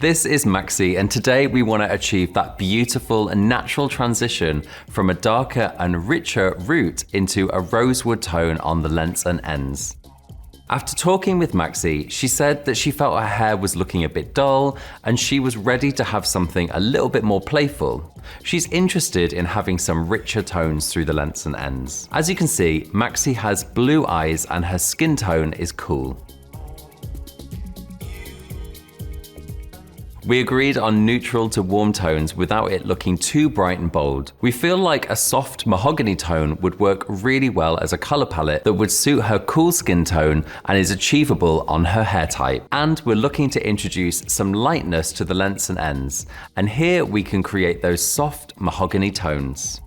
This is Maxi, and today we want to achieve that beautiful and natural transition from a darker and richer root into a rosewood tone on the lengths and ends. After talking with Maxi, she said that she felt her hair was looking a bit dull and she was ready to have something a little bit more playful. She's interested in having some richer tones through the lengths and ends. As you can see, Maxi has blue eyes and her skin tone is cool. We agreed on neutral to warm tones without it looking too bright and bold. We feel like a soft mahogany tone would work really well as a color palette that would suit her cool skin tone and is achievable on her hair type. And we're looking to introduce some lightness to the lengths and ends. And here we can create those soft mahogany tones.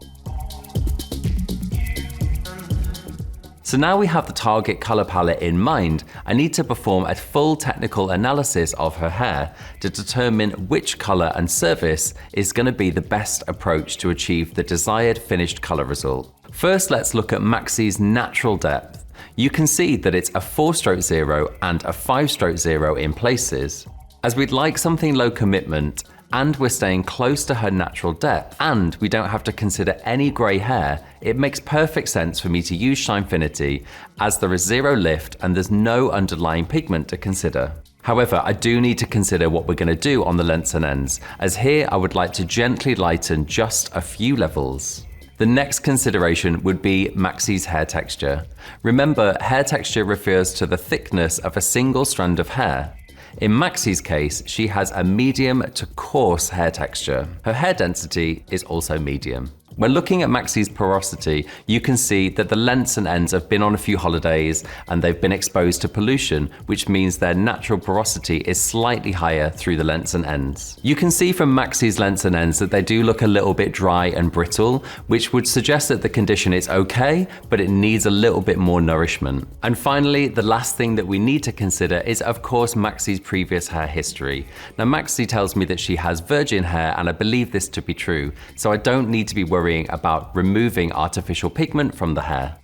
So now we have the target color palette in mind, I need to perform a full technical analysis of her hair to determine which color and surface is going to be the best approach to achieve the desired finished color result. First, let's look at Maxi's natural depth. You can see that it's a 4-stroke 0 and a 5-stroke 0 in places. As we'd like something low commitment, and we're staying close to her natural depth, and we don't have to consider any grey hair, it makes perfect sense for me to use Shinefinity as there is 0 lift and there's no underlying pigment to consider. However, I do need to consider what we're going to do on the lengths and ends, as here I would like to gently lighten just a few levels. The next consideration would be Maxi's hair texture. Remember, hair texture refers to the thickness of a single strand of hair. In Maxi's case, she has a medium to coarse hair texture. Her hair density is also medium. When looking at Maxi's porosity, you can see that the lengths and ends have been on a few holidays and they've been exposed to pollution, which means their natural porosity is slightly higher through the lengths and ends. You can see from Maxi's lengths and ends that they do look a little bit dry and brittle, which would suggest that the condition is okay, but it needs a little bit more nourishment. And finally, the last thing that we need to consider is, of course, Maxi's previous hair history. Now, Maxi tells me that she has virgin hair, and I believe this to be true, so I don't need to be worried about removing artificial pigment from the hair.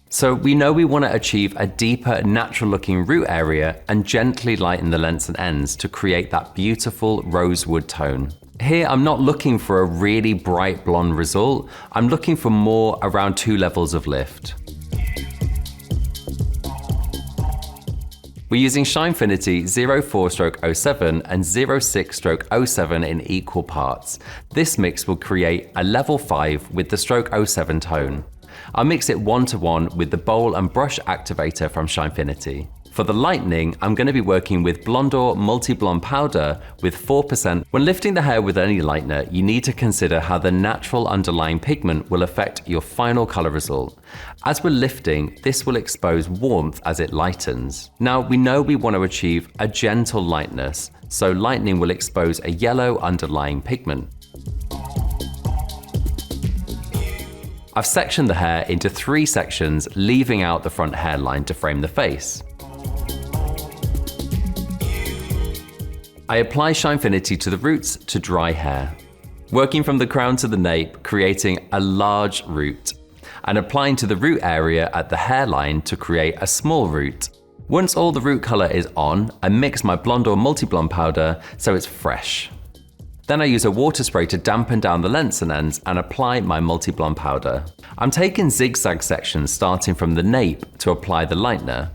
So we know we want to achieve a deeper, natural looking root area and gently lighten the lengths and ends to create that beautiful rosewood tone. Here I'm not looking for a really bright blonde result, I'm looking for more around 2 levels of lift. We're using Shinefinity 04-stroke 07 and 06-stroke 07 in equal parts. This mix will create a level 5 with the stroke 07 tone. I'll mix it 1-to-1 with the bowl and brush activator from Shinefinity. For the lightening, I'm going to be working with Blondor Multi-Blonde Powder with 4%. When lifting the hair with any lightener, you need to consider how the natural underlying pigment will affect your final color result. As we're lifting, this will expose warmth as it lightens. Now, we know we want to achieve a gentle lightness, so lightening will expose a yellow underlying pigment. I've sectioned the hair into 3 sections, leaving out the front hairline to frame the face. I apply Shinefinity to the roots to dry hair, working from the crown to the nape, creating a large root, and applying to the root area at the hairline to create a small root. Once all the root color is on, I mix my Blondor Multi-Blonde powder so it's fresh. Then I use a water spray to dampen down the lengths and ends and apply my Multi-Blonde powder. I'm taking zigzag sections starting from the nape to apply the lightener.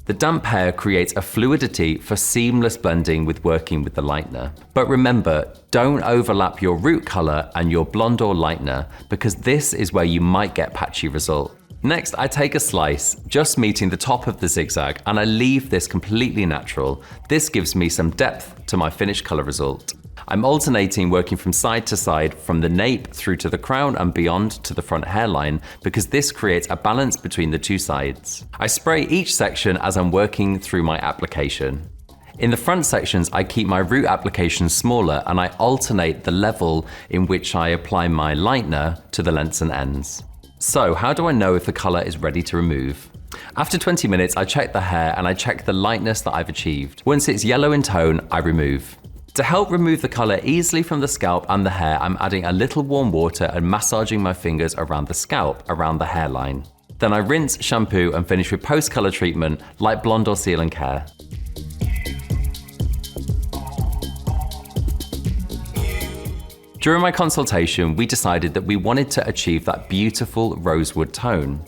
The damp hair creates a fluidity for seamless blending with working with the lightener. But remember, don't overlap your root color and your Blondor lightener, because this is where you might get patchy result. Next, I take a slice, just meeting the top of the zigzag, and I leave this completely natural. This gives me some depth to my finished color result. I'm alternating working from side to side, from the nape through to the crown and beyond to the front hairline, because this creates a balance between the 2 sides. I spray each section as I'm working through my application. In the front sections, I keep my root application smaller and I alternate the level in which I apply my lightener to the lengths and ends. So how do I know if the color is ready to remove? After 20 minutes, I check the hair and I check the lightness that I've achieved. Once it's yellow in tone, I remove. To help remove the color easily from the scalp and the hair, I'm adding a little warm water and massaging my fingers around the scalp, around the hairline. Then I rinse, shampoo, and finish with post-color treatment like Blondor Seal and Care. During my consultation, we decided that we wanted to achieve that beautiful rosewood tone.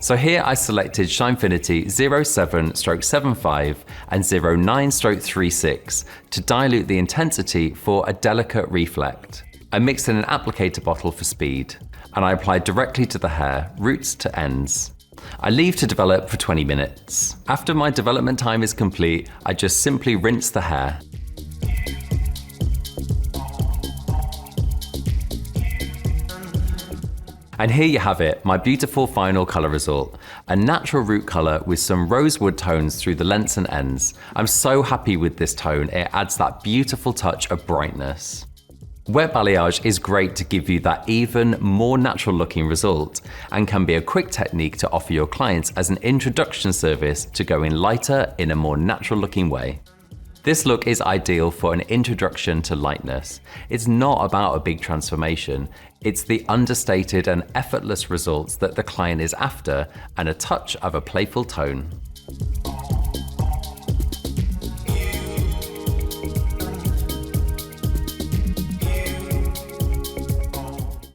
So here I selected Shinefinity 07/75 and 09/36 to dilute the intensity for a delicate reflect. I mixed in an applicator bottle for speed, and I applied directly to the hair, roots to ends. I leave to develop for 20 minutes. After my development time is complete, I just simply rinse the hair. And here you have it, my beautiful final colour result. A natural root colour with some rosewood tones through the lengths and ends. I'm so happy with this tone, it adds that beautiful touch of brightness. Wet balayage is great to give you that even more natural looking result and can be a quick technique to offer your clients as an introduction service to going lighter in a more natural looking way. This look is ideal for an introduction to lightness. It's not about a big transformation, it's the understated and effortless results that the client is after and a touch of a playful tone.